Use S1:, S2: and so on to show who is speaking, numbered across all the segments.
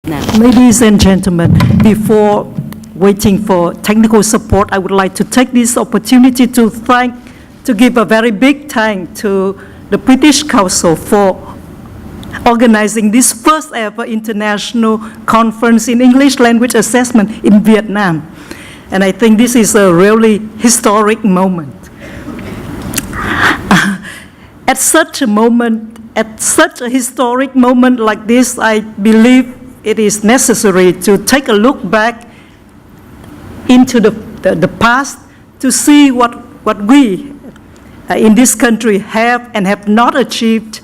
S1: Ladies and gentlemen, before waiting for technical support, I would like to take this opportunity to give a very big thank to the British Council for organizing this first ever international conference in English language assessment in Vietnam. And I think this is a really historic moment. At such a historic moment like this, I believe it is necessary to take a look back into the past to see what we in this country have and have not achieved,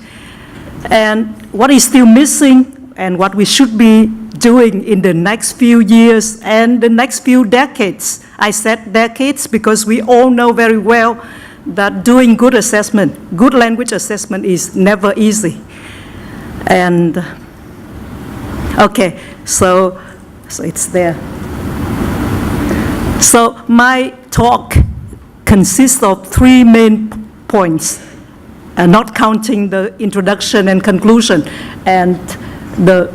S1: and what is still missing, and what we should be doing in the next few years and the next few decades. I said decades because we all know very well that doing good assessment, good language assessment is never easy. And okay, so it's there. So my talk consists of 3 main points, not counting the introduction and conclusion. And the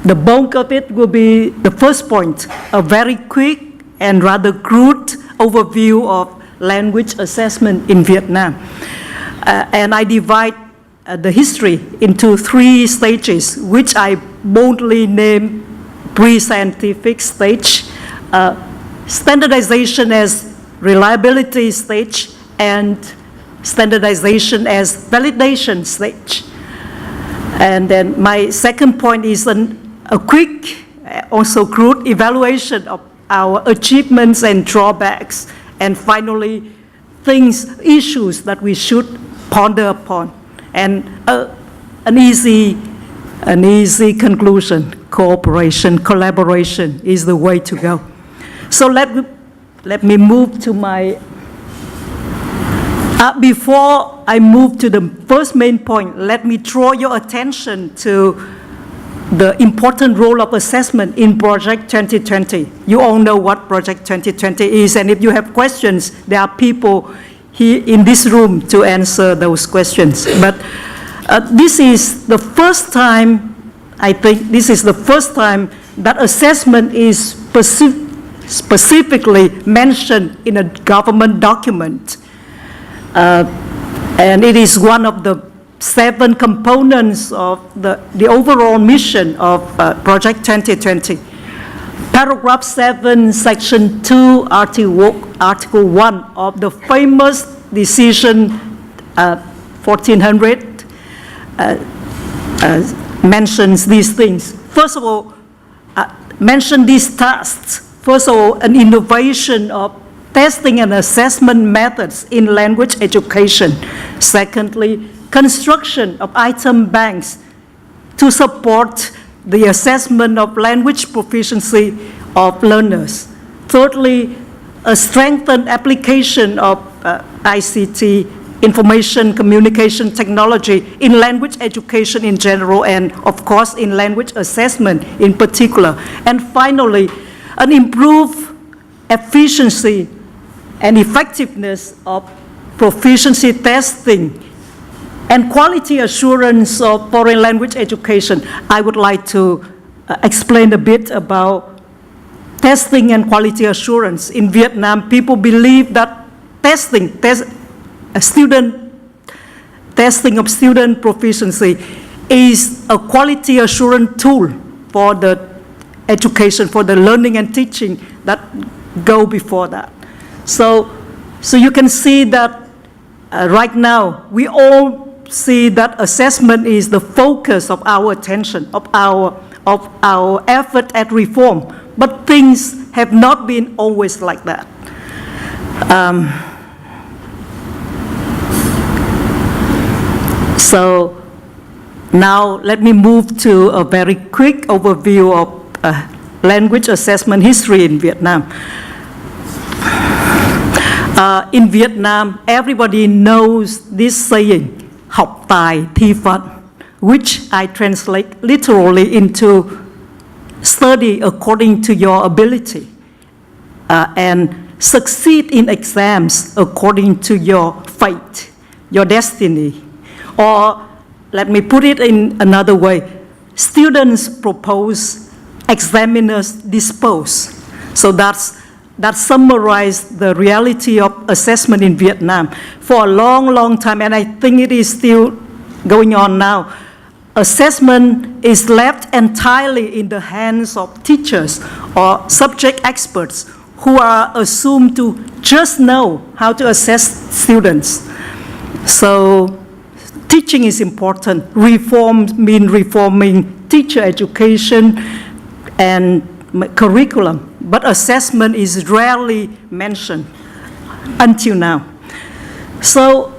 S1: bulk of it will be the first point, a very quick and rather crude overview of language assessment in Vietnam. And I divide the history into 3 stages, which I boldly name pre-scientific stage, standardization as reliability stage, and standardization as validation stage. And then my second point is a quick, also crude evaluation of our achievements and drawbacks. And finally, issues that we should ponder upon. And an easy conclusion: cooperation, collaboration is the way to go. So let me move to my. Before I move to the first main point, let me draw your attention to the important role of assessment in Project 2020. You all know what Project 2020 is, and if you have questions, there are people here in this room to answer those questions. But this is the first time, I think this is the first time that assessment is specifically mentioned in a government document. And it is one of the 7 components of the overall mission of Project 2020. Paragraph 7, Section 2, Article 1 of the famous decision 1400 mentions these things. First of all, mention these tasks. First of all, an innovation of testing and assessment methods in language education. Secondly, construction of item banks to support the assessment of language proficiency of learners. Thirdly, a strengthened application of ICT, information communication technology, in language education in general, and of course in language assessment in particular. And finally, an improved efficiency and effectiveness of proficiency testing and quality assurance of foreign language education. I would like to explain a bit about testing and quality assurance. In Vietnam, people believe that testing of student proficiency is a quality assurance tool for the education, for the learning and teaching that go before that. So you can see that right now, we all see that assessment is the focus of our attention, of our effort at reform. But things have not been always like that. So now let me move to a very quick overview of language assessment history in Vietnam. In Vietnam, everybody knows this saying, học tài thi phận, which I translate literally into study according to your ability and succeed in exams according to your fate, your destiny. Or let me put it in another way, students propose examiners dispose. So that summarized the reality of assessment in Vietnam for a long, long time, and I think it is still going on now. Assessment is left entirely in the hands of teachers or subject experts who are assumed to just know how to assess students. So teaching is important. Reform means reforming teacher education and curriculum, but assessment is rarely mentioned until now. So,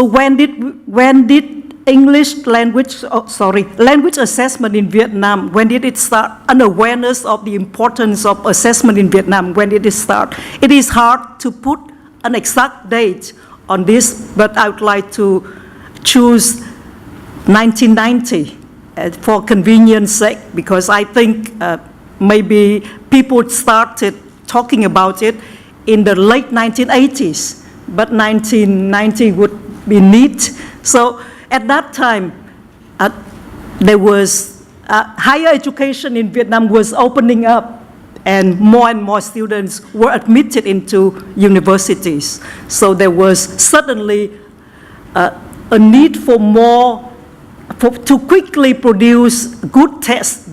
S1: when did English language, language assessment in Vietnam, when did it start? An awareness of the importance of assessment in Vietnam, when did it start? It is hard to put an exact date on this, but I would like to choose 1990 for convenience sake, because I think maybe people started talking about it in the late 1980s, but 1990 would be neat. So at that time, there was higher education in Vietnam was opening up, and more students were admitted into universities. So there was suddenly a need for more, to quickly produce good tests.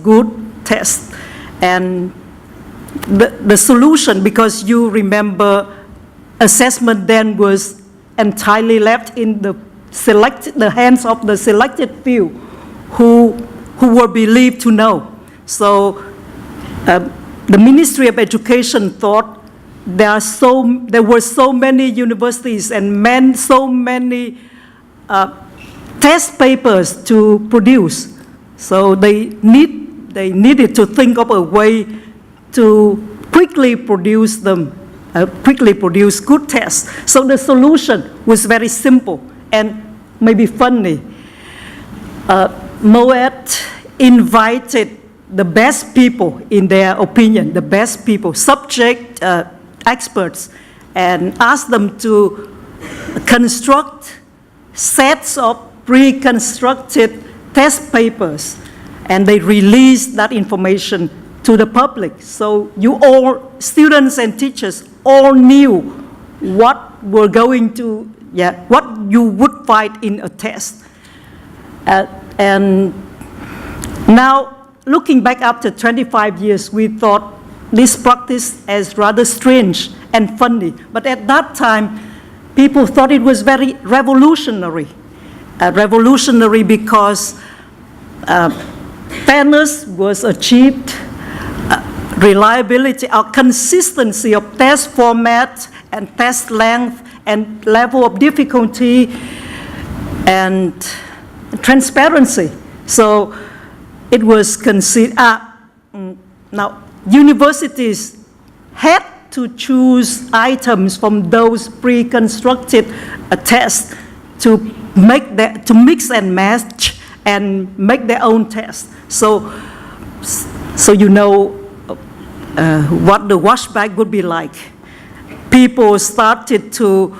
S1: And the solution, because you remember assessment then was entirely left in the hands of the selected few who were believed to know. So the Ministry of Education thought there were so many universities and so many test papers to produce. So they needed to think of a way to quickly produce good tests. So the solution was very simple and maybe funny. Moet invited the best people in their opinion, the best people, subject experts, and asked them to construct sets of pre-constructed test papers, and they released that information to the public. So you all, students and teachers, all knew what you would find in a test. And now, looking back after 25 years, we thought this practice as rather strange and funny. But at that time, people thought it was very revolutionary. Revolutionary because fairness was achieved, reliability or consistency of test format and test length and level of difficulty and transparency. So it was considered, now universities had to choose items from those pre-constructed tests to mix and match and make their own test. So you know what the washback would be like. People started to,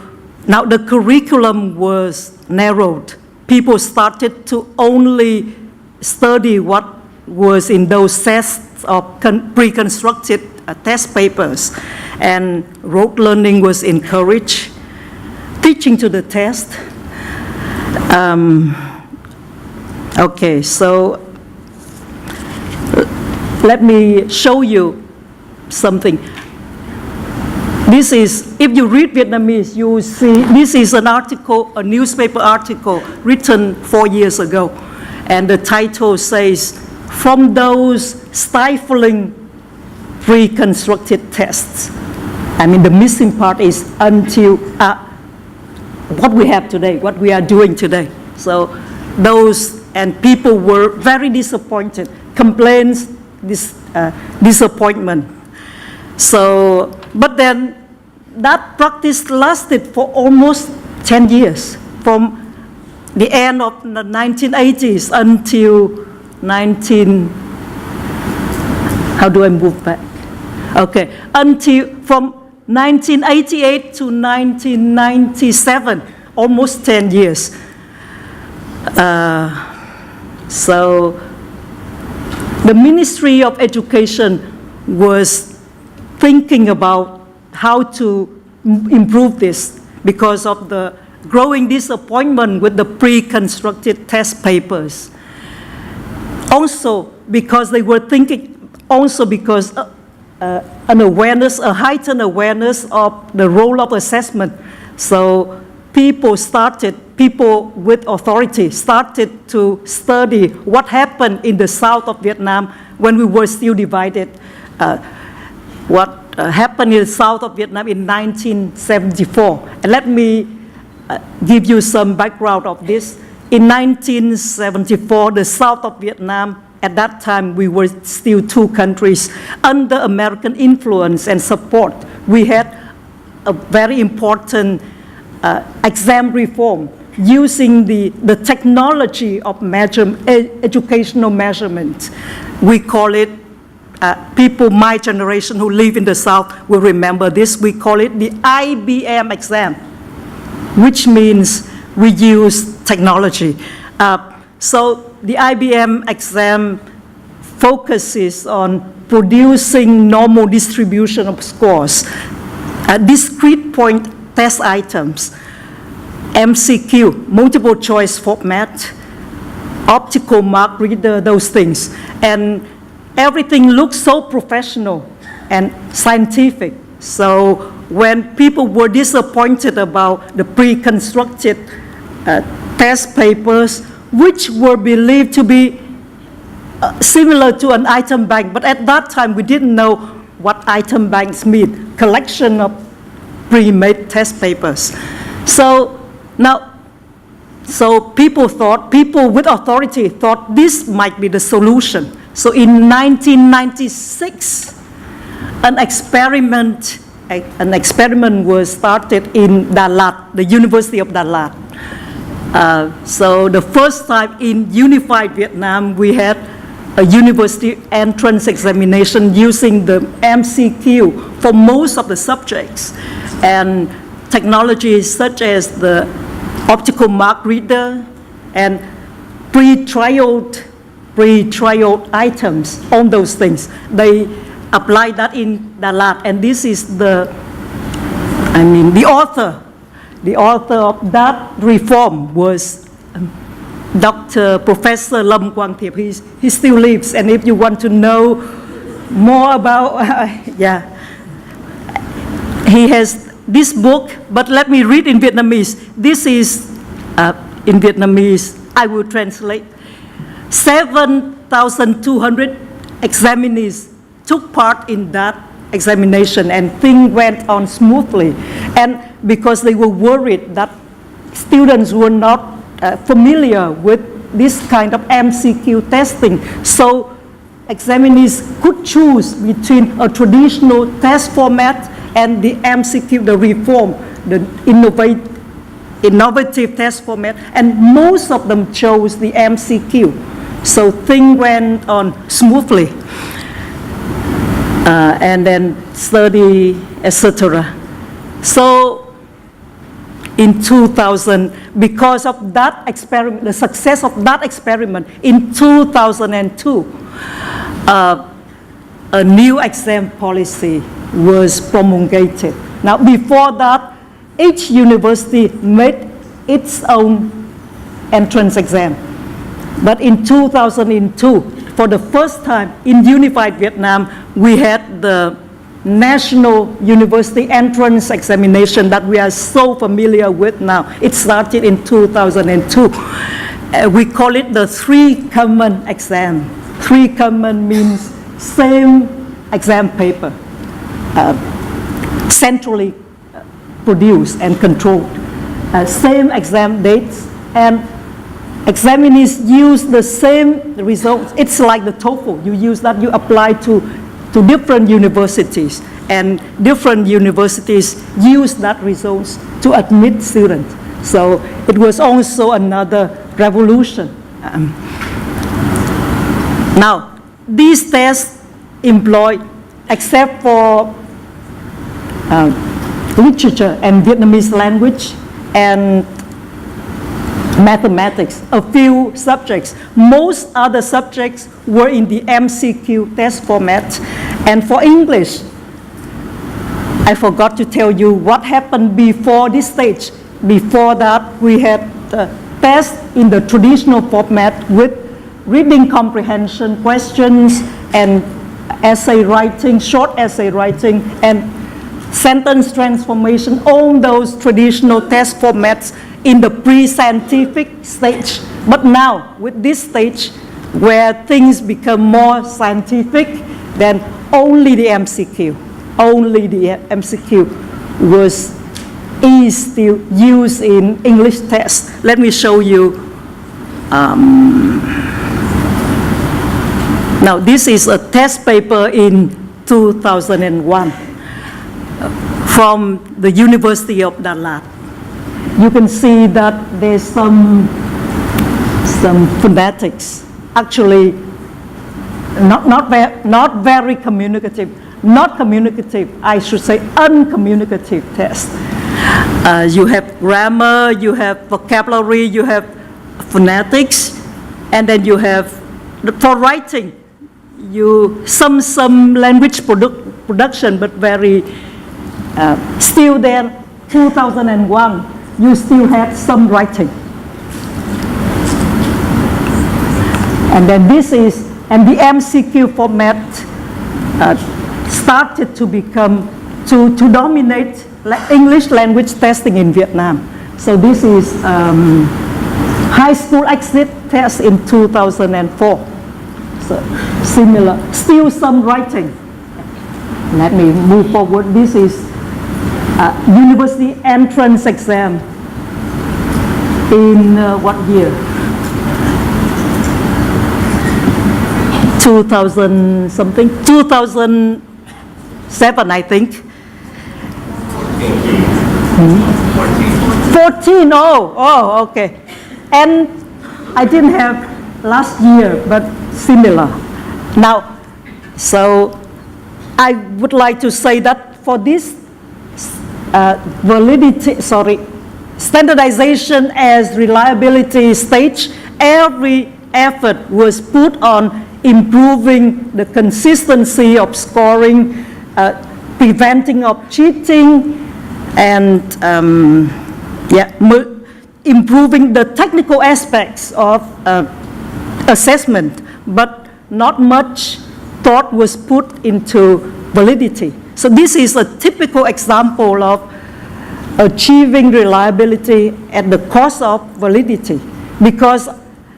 S1: now the curriculum was narrowed. People started to only study what was in those sets of pre-constructed test papers, and rote learning was encouraged, teaching to the test. Okay, so let me show you something. This is, if you read Vietnamese, you will see this is an article, a newspaper article written 4 years ago. And the title says, "From those stifling pre-constructed tests." I mean, the missing part is until what we have today, what we are doing today. So and people were very disappointed, complaints, disappointment. So, but then that practice lasted for almost 10 years, from the end of the 1980s until how do I move back? Okay, until from 1988 to 1997, almost 10 years. So The Ministry of Education was thinking about how to improve this because of the growing disappointment with the pre-constructed test papers. Also, because they were thinking, also because an awareness, a heightened awareness of the role of assessment. So people with authority started to study what happened in the south of Vietnam when we were still divided. What happened in the south of Vietnam in 1974. And let me give you some background of this. In 1974, the south of Vietnam, at that time we were still two countries. Under American influence and support, we had a very important exam reform using the technology of educational measurement. We call it, people my generation who live in the South will remember this, we call it the IBM exam, which means we use technology. So the IBM exam focuses on producing normal distribution of scores, discrete point test items, MCQ, multiple choice format, optical mark reader, those things. And everything looks so professional and scientific. So when people were disappointed about the pre-constructed test papers, which were believed to be similar to an item bank, but at that time we didn't know what item banks mean, collection of pre-made test papers. So people with authority thought this might be the solution. So in 1996, an experiment was started in Dalat, the University of Dalat. So the first time in unified Vietnam, we had a university entrance examination using the MCQ for most of the subjects. And technologies such as the optical mark reader and pre-trialed items, all those things. They applied that in Dalat, and this is the author of that reform was Professor Lâm Quang Thiep. He still lives, and if you want to know more about, he has this book, but let me read in Vietnamese. This is in Vietnamese, I will translate. 7,200 examinees took part in that examination, and things went on smoothly. And because they were worried that students were not familiar with this kind of MCQ testing, so examinees could choose between a traditional test format and the MCQ, the reform, the innovative test format, and most of them chose the MCQ. So things went on smoothly, and then study, etc. So in 2000, because of that experiment, the success of that experiment, in 2002, a new exam policy was promulgated. Now, before that, each university made its own entrance exam. But in 2002, for the first time in unified Vietnam, we had the National University Entrance Examination that we are so familiar with now. It started in 2002. We call it the three common exam. Three common means same exam paper, centrally produced and controlled, same exam dates, and examinees use the same results. It's like the TOEFL. You use that, you apply to different universities, and different universities use that results to admit students. So it was also another revolution. Now, these tests employ, except for literature and Vietnamese language and mathematics, a few subjects. Most other subjects were in the MCQ test format. And for English, I forgot to tell you what happened before this stage. Before that, we had the test in the traditional format with reading comprehension questions and essay writing, short essay writing, and sentence transformation, all those traditional test formats in the pre-scientific stage. But now, with this stage, where things become more scientific, then only the MCQ is still used in English tests. Let me show you. Now, this is a test paper in 2001 from the University of Đà Lạt. You can see that there's some phonetics. Actually, not very communicative. Not communicative, I should say uncommunicative test. You have grammar, you have vocabulary, you have phonetics, and then you have, for writing, some language production, but very, still there, 2001, you still had some writing. And then and the MCQ format started to become, to dominate English language testing in Vietnam. So this is high school exit test in 2004. So similar, still some writing. Let me move forward. This is university entrance exam in what year? 2000 something, 2007, I think. 14, oh, okay. And I didn't have last year, but similar. Now, so I would like to say that for this standardization as reliability stage, every effort was put on improving the consistency of scoring, preventing of cheating, and improving the technical aspects of assessment, but not much thought was put into validity. So this is a typical example of achieving reliability at the cost of validity, because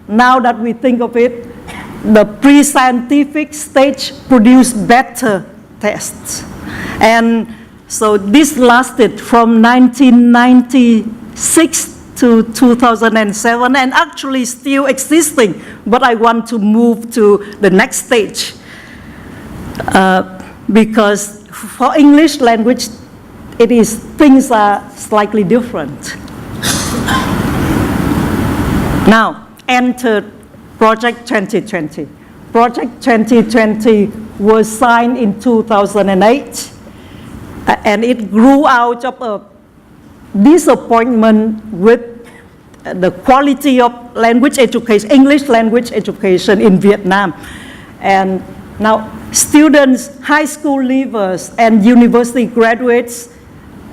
S1: now that we think of it, the pre-scientific stage produced better tests. And so this lasted from 1996 to 2007 and actually still existing, but I want to move to the next stage because for English language, things are slightly different. Now, enter Project 2020. Project 2020 was signed in 2008, and it grew out of a disappointment with the quality of language education, English language education in Vietnam. And now students, high school leavers and university graduates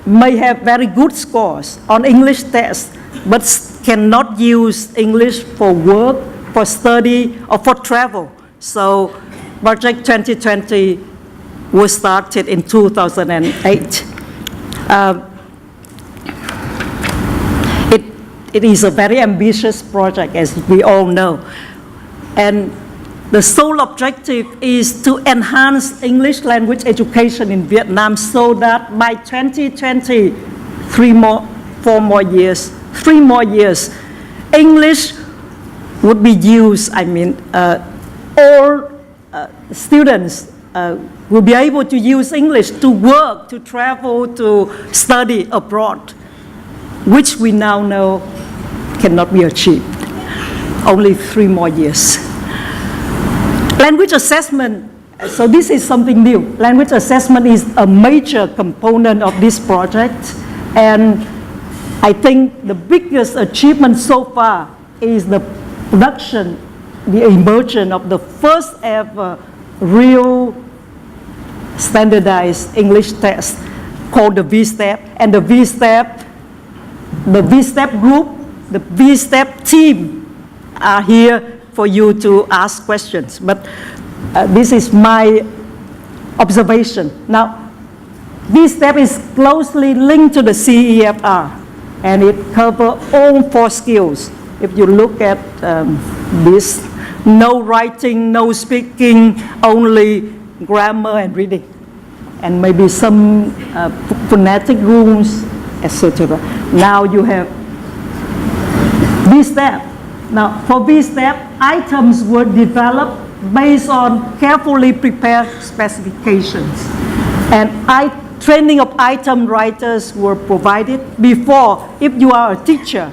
S1: may have very good scores on English tests, but cannot use English for work, for study, or for travel. So Project 2020 was started in 2008. It is a very ambitious project, as we all know. And the sole objective is to enhance English language education in Vietnam so that by 2020, 3 more years, English would be used. All students will be able to use English to work, to travel, to study abroad, which we now know cannot be achieved. Only 3 more years. Language assessment, so this is something new. Language assessment is a major component of this project, and I think the biggest achievement so far is the production, the emergence of the first ever real standardized English test called the V-Step. And the V-Step group, the V-Step team are here for you to ask questions. But this is my observation. Now, V-Step is closely linked to the CEFR, and it covers all 4 skills. If you look at this, no writing, no speaking, only grammar and reading, and maybe some phonetic rules, etc. Now you have V-Step. Now, for V-Step, items were developed based on carefully prepared specifications. And training of item writers were provided before. If you are a teacher,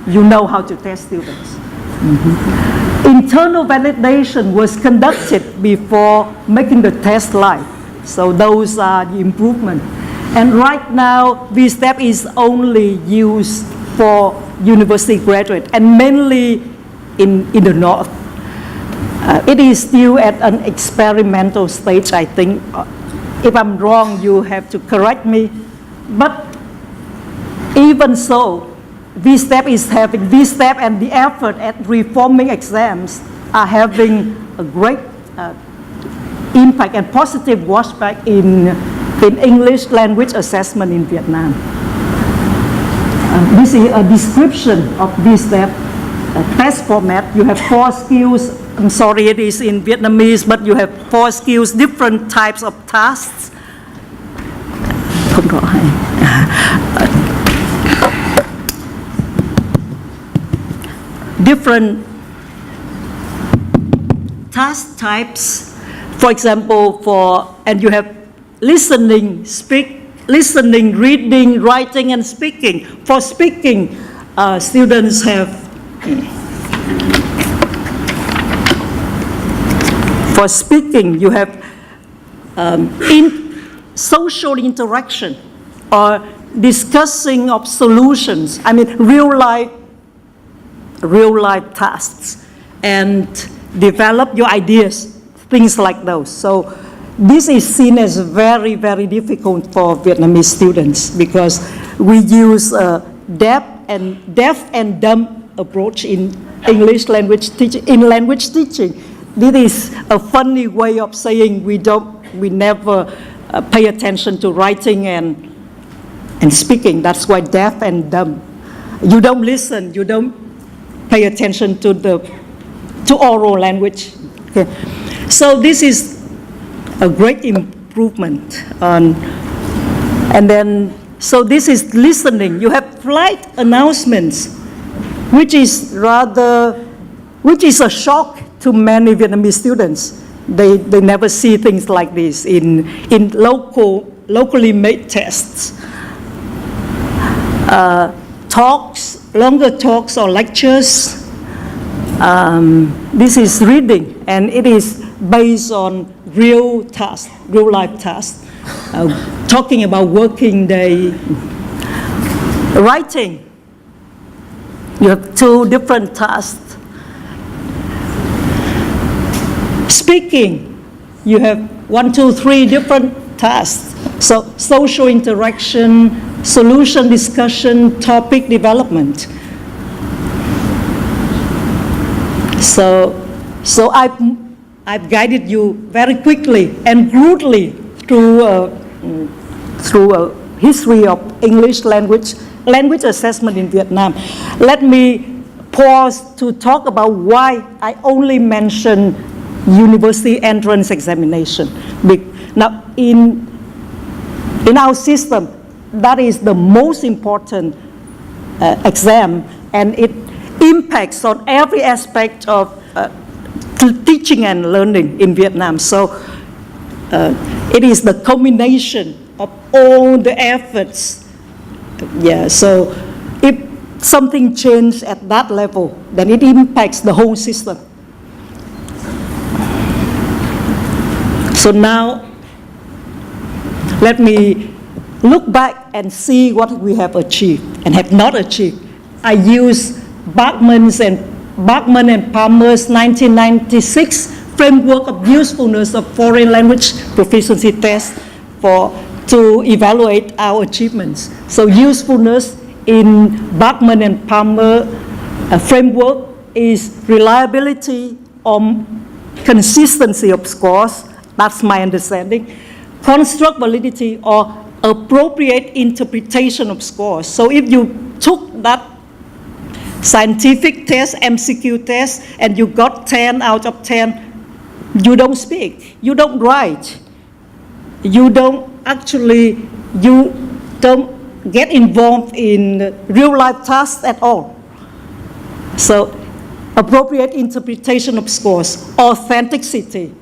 S1: you know how to test students. Internal validation was conducted before making the test live. So those are the improvements. And right now, V-Step is only used for university graduates, and mainly in the North. It is still at an experimental stage, I think. If I'm wrong, you have to correct me. But even so, V-Step and the effort at reforming exams are having a great impact and positive washback in English language assessment in Vietnam. This is a description of V-Step test format. You have 4 skills. I'm sorry, it is in Vietnamese, but you have 4 skills, different types of tasks. Không rõ hay. Different task types. For example, and you have listening, reading, writing, and speaking. For speaking, students have, for speaking, you have social interaction or discussing of solutions. I mean, real life tasks, and develop your ideas, things like those. So this is seen as very, very difficult for Vietnamese students because we use a deaf and dumb approach in English language teaching. In language teaching, this is a funny way of saying we never pay attention to writing and speaking. That's why deaf and dumb. You don't listen. You don't pay attention to oral language. Okay. So this is a great improvement. So this is listening. You have flight announcements, which is a shock to many Vietnamese students. They never see things like this in locally made tests. Longer talks or lectures. This is reading, and it is based on real life tasks. Talking about working day. Writing, you have 2 different tasks. Speaking, you have 1, 2, 3 different tasks. So social interaction, solution discussion, topic development. So I've guided you very quickly and brutally through a history of English language assessment in Vietnam. Let me pause to talk about why I only mention university entrance examination. Now, in our system, that is the most important exam, and it impacts on every aspect of teaching and learning in Vietnam. So it is the combination of all the efforts. Yeah, so if something changes at that level, then it impacts the whole system. So now, let me look back and see what we have achieved and have not achieved. I use Bachman and Palmer's 1996 framework of usefulness of foreign language proficiency test to evaluate our achievements. So usefulness in Bachman and Palmer framework is reliability or consistency of scores. That's my understanding. Construct validity or appropriate interpretation of scores. So if you took that scientific test, MCQ test, and you got 10 out of 10, you don't speak, you don't write, you don't get involved in real life tasks at all. So appropriate interpretation of scores, authenticity,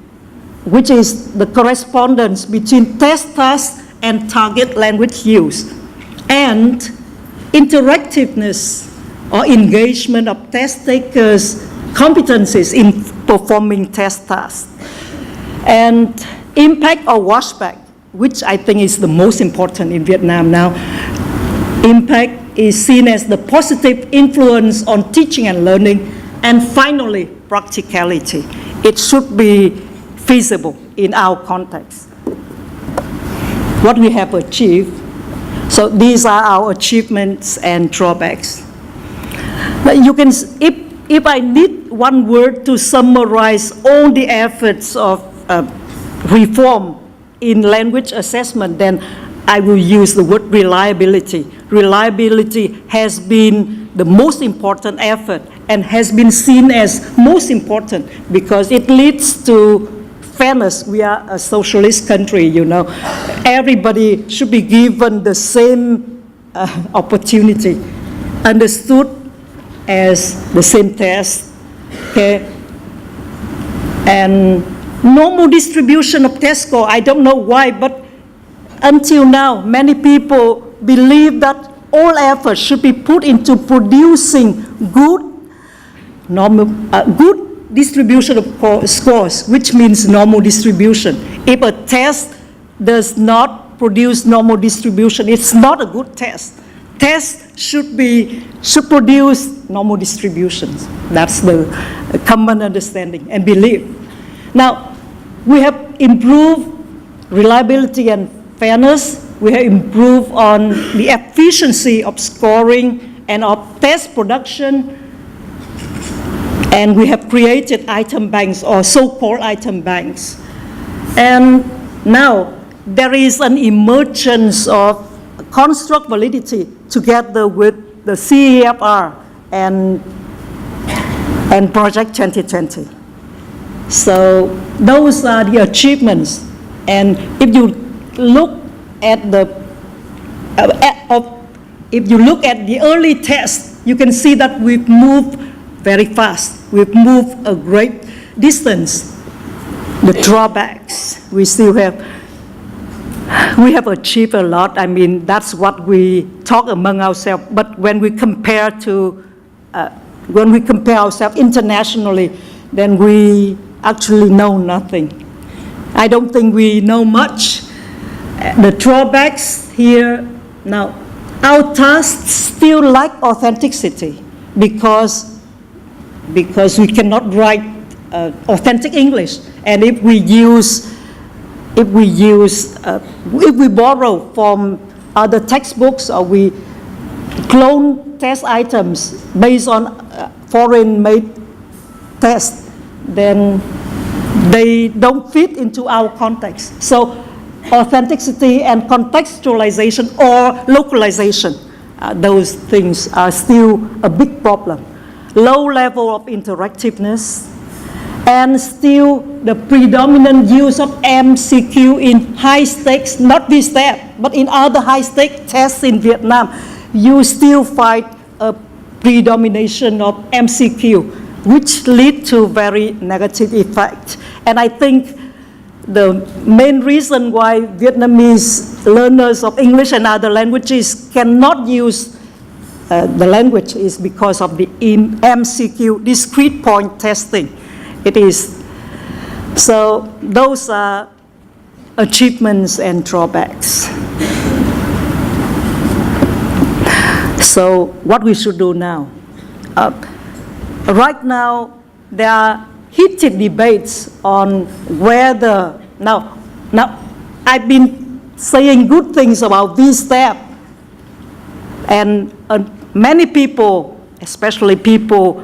S1: which is the correspondence between test task and target language use, and interactiveness or engagement of test takers' competencies in performing test tasks, and impact or washback, which I think is the most important in Vietnam now. Impact is seen as the positive influence on teaching and learning, and finally, practicality. It should be feasible in our context. What we have achieved. So these are our achievements and drawbacks. But you can, if I need one word to summarize all the efforts of reform in language assessment, then I will use the word reliability. Reliability has been the most important effort and has been seen as most important because it leads to fairness. We are a socialist country, you know. Everybody should be given the same opportunity, understood as the same test, okay? And normal distribution of test score, I don't know why, but until now, many people believe that all efforts should be put into producing good distribution of scores, which means normal distribution. If a test does not produce normal distribution, it's not a good test. Tests should produce normal distributions. That's the common understanding and belief. Now, we have improved reliability and fairness. We have improved on the efficiency of scoring and of test production. And we have created item banks or so-called item banks. And now there is an emergence of construct validity together with the CEFR and Project 2020. So those are the achievements. And if you look at the early tests, you can see that we've moved very fast. We've moved a great distance. The drawbacks, we have achieved a lot. I mean, that's what we talk among ourselves. But when we compare ourselves internationally, then we actually know nothing. I don't think we know much. The drawbacks here, now, our tasks still lack authenticity because we cannot write authentic English. And if we borrow from other textbooks or we clone test items based on foreign-made tests, then they don't fit into our context. So authenticity and contextualization or localization, those things are still a big problem. Low level of interactiveness, and still the predominant use of MCQ in high stakes, not VSTEP, but in other high stake tests in Vietnam, you still find a predomination of MCQ, which lead to very negative effect. And I think the main reason why Vietnamese learners of English and other languages cannot use the language is because of the MCQ, discrete point testing. It is. So those are achievements and drawbacks. So what we should do now? Right now, there are heated debates on whether, now I've been saying good things about VSTEP, and many people, especially people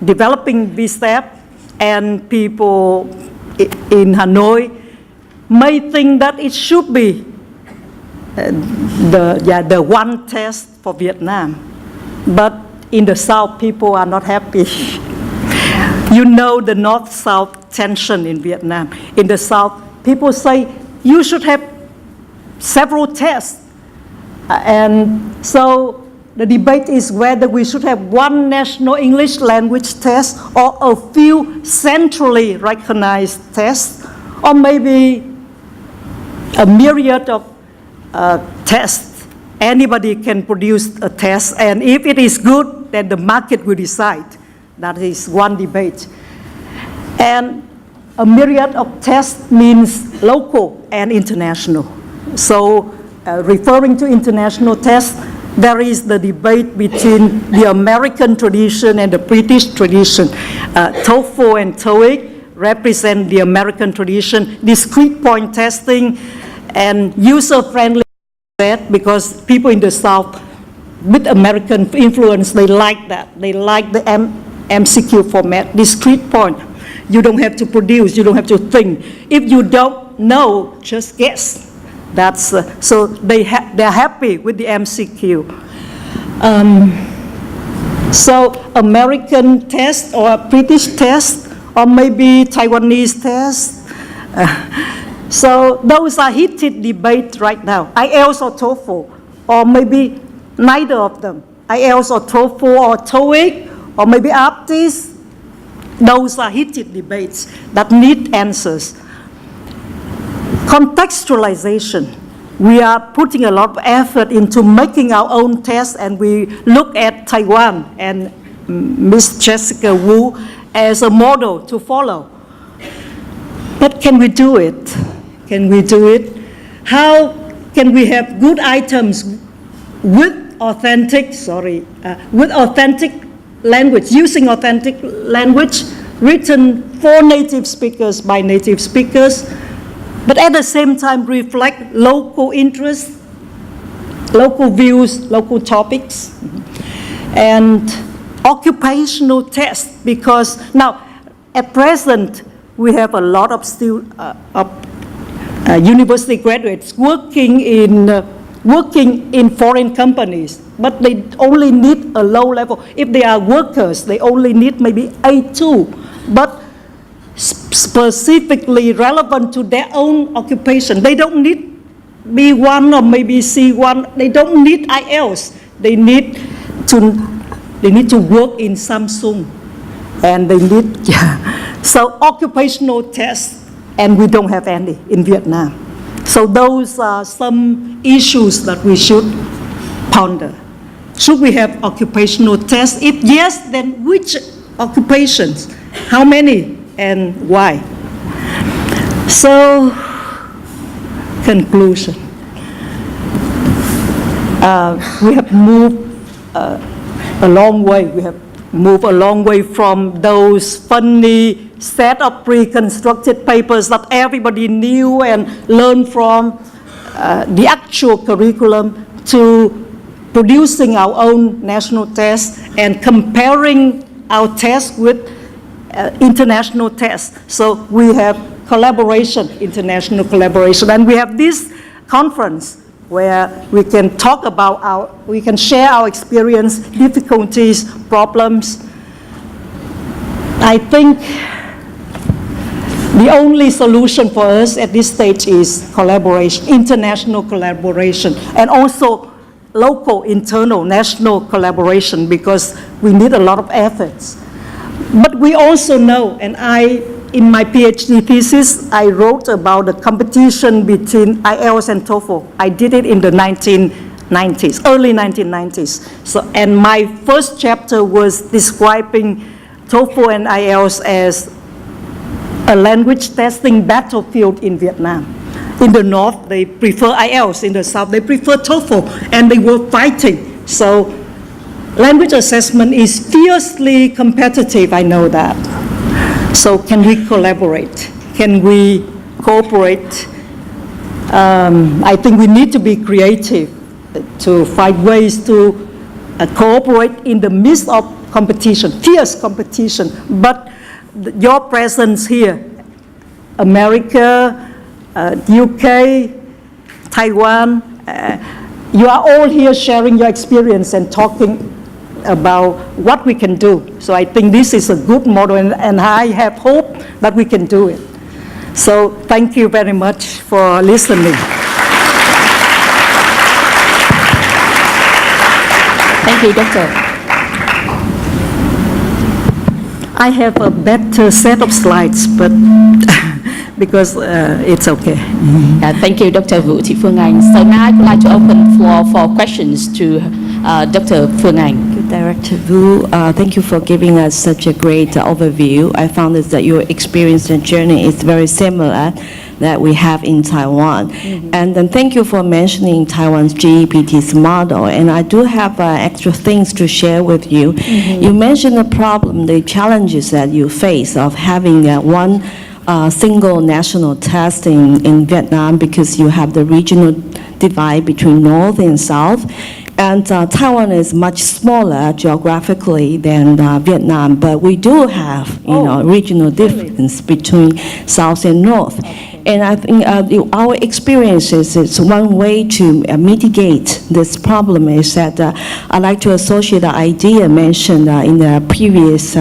S1: developing VSTEP and people in Hanoi, may think that it should be the one test for Vietnam. But in the South, people are not happy. You know the North-South tension in Vietnam. In the South, people say you should have several tests. And so the debate is whether we should have one national English language test or a few centrally recognized tests, or maybe a myriad of tests. Anybody can produce a test, and if it is good, then the market will decide. That is one debate. And a myriad of tests means local and international. So referring to international tests, there is the debate between the American tradition and the British tradition. TOEFL and TOEIC represent the American tradition. Discrete point testing and user-friendly, because people in the South with American influence, they like that. They like the MCQ format, discrete point. You don't have to produce, you don't have to think. If you don't know, just guess. That's so they're happy with the MCQ. So American test or British test or maybe Taiwanese test. So those are heated debates right now. IELTS or TOEFL, or maybe neither of them. IELTS or TOEFL or TOEIC, or maybe APTIS. Those are heated debates that need answers. Contextualization. We are putting a lot of effort into making our own tests, and we look at Taiwan and Miss Jessica Wu as a model to follow. But can we do it? Can we do it? How can we have good items with authentic language, using authentic language written for native speakers by native speakers, but at the same time reflect local interests, local views, local topics, and occupational tests, because now at present we have a lot of university graduates working in foreign companies, but they only need a low level. If they are workers, they only need maybe A2, but specifically relevant to their own occupation. They don't need B1 or maybe C1. They don't need IELTS. They need to work in Samsung, and they need so occupational tests, and we don't have any in Vietnam. So those are some issues that we should ponder. Should we have occupational tests? If yes, then which occupations? How many and why? So, conclusion. We have moved a long way. We have moved a long way from those funny set of pre-constructed papers that everybody knew and learned from the actual curriculum to producing our own national tests and comparing our tests with international tests. So we have collaboration, international collaboration, and we have this conference where we can talk about we can share our experience, difficulties, problems. I think the only solution for us at this stage is collaboration, international collaboration, and also local, internal, national collaboration, because we need a lot of efforts. But we also know, and in my PhD thesis, I wrote about the competition between IELTS and TOEFL. I did it in the 1990s, early 1990s. So, and my first chapter was describing TOEFL and IELTS as a language testing battlefield in Vietnam. In the North, they prefer IELTS. In the South, they prefer TOEFL, and they were fighting. So language assessment is fiercely competitive, I know that. So can we collaborate? Can we cooperate? I think we need to be creative to find ways to cooperate in the midst of competition, fierce competition. But your presence here, America, UK, Taiwan, you are all here sharing your experience and talking about what we can do. So I think this is a good model, and I have hope that we can do it. So thank you very much for listening.
S2: Thank you, Doctor.
S1: I have a better set of slides, but because it's okay.
S2: Thank you, Dr. Thi Phuong Anh. So now I would like to open the floor for questions to Dr. Phuong Anh.
S3: Director Vu, thank you for giving us such a great overview. I found that your experience and journey is very similar that we have in Taiwan. And then thank you for mentioning Taiwan's GEPT's model. And I do have extra things to share with you. You mentioned the problem, the challenges that you face of having one single national testing in Vietnam because you have the regional divide between North and South. And Taiwan is much smaller geographically than Vietnam, but we do have, regional difference between South and North. And I think our experiences is one way to mitigate this problem is that I'd like to associate the idea mentioned in the previous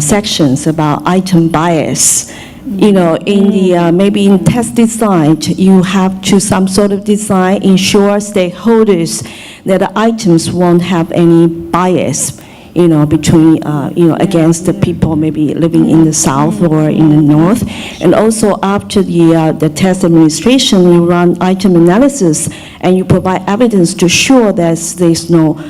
S3: sections about item bias. In the maybe in test design, you have to some sort of design ensure stakeholders that the items won't have any bias, between against the people maybe living in the south or in the north. And also after the test administration, you run item analysis and you provide evidence to show that there's no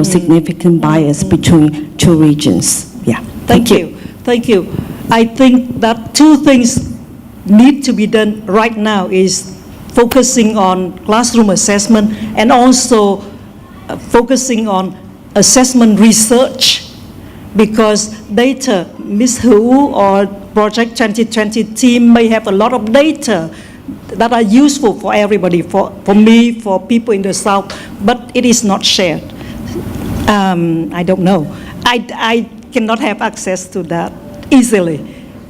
S3: significant bias between two regions. Yeah.
S1: Thank you. Thank you. I think that two things need to be done right now is focusing on classroom assessment and also focusing on assessment research, because data, Ms. Hu or Project 2020 team may have a lot of data that are useful for everybody, for me, for people in the South, but it is not shared. I don't know. I cannot have access to that easily.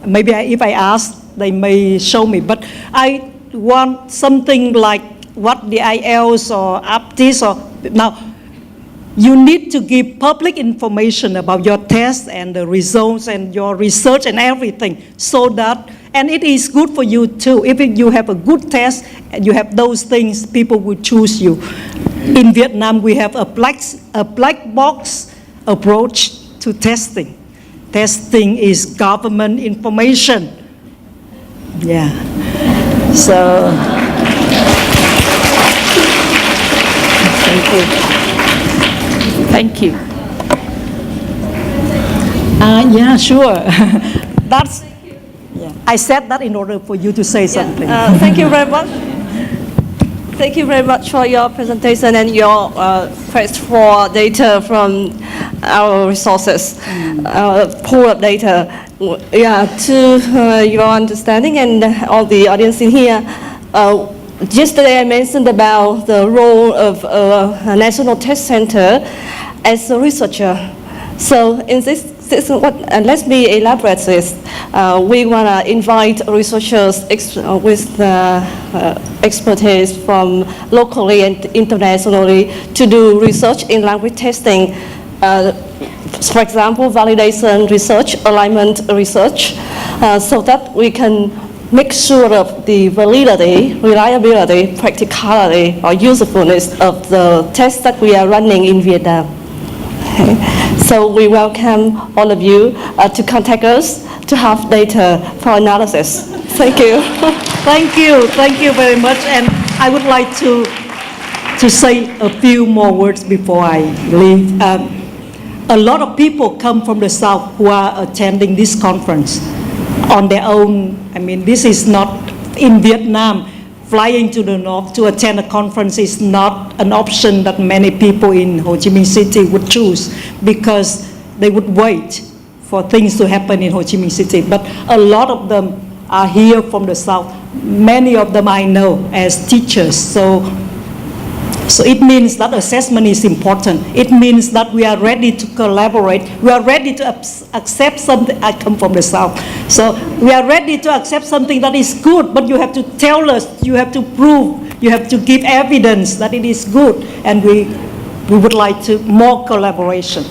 S1: Maybe if I ask, they may show me, but I want something like what the IELTS or APTIS or now. You need to give public information about your tests and the results and your research and everything, so that, and it is good for you too. If you have a good test and you have those things, people will choose you. In Vietnam, we have a black box approach to testing. Testing is government information. Yeah. So, thank you.
S2: Thank you.
S1: Yeah, sure. That's. Yeah. I said that in order for you to say something.
S4: Thank you very much. Thank you very much for your presentation and your quest for data from our resources, pool of data. Yeah, to your understanding and all the audience in here. Yesterday I mentioned about the role of a national test center as a researcher. So in this let me elaborate this. We want to invite researchers with expertise from locally and internationally to do research in language testing. For example, validation research, alignment research, so that we can make sure of the validity, reliability, practicality, or usefulness of the tests that we are running in Vietnam. Okay. So we welcome all of you to contact us to have data for analysis. Thank you.
S1: Thank you very much. And I would like to say a few more words before I leave. A lot of people come from the South who are attending this conference on their own. I mean, this is not in Vietnam. flying to the north to attend a conference is not an option that many people in Ho Chi Minh City would choose, because they would wait for things to happen in Ho Chi Minh City. But a lot of them are here from the south. Many of them I know as teachers. So it means that assessment is important. It means that we are ready to collaborate. We are ready to accept something. I come from the south. So we are ready to accept something that is good, but you have to tell us, you have to prove, you have to give evidence that it is good. And we would like to more collaboration.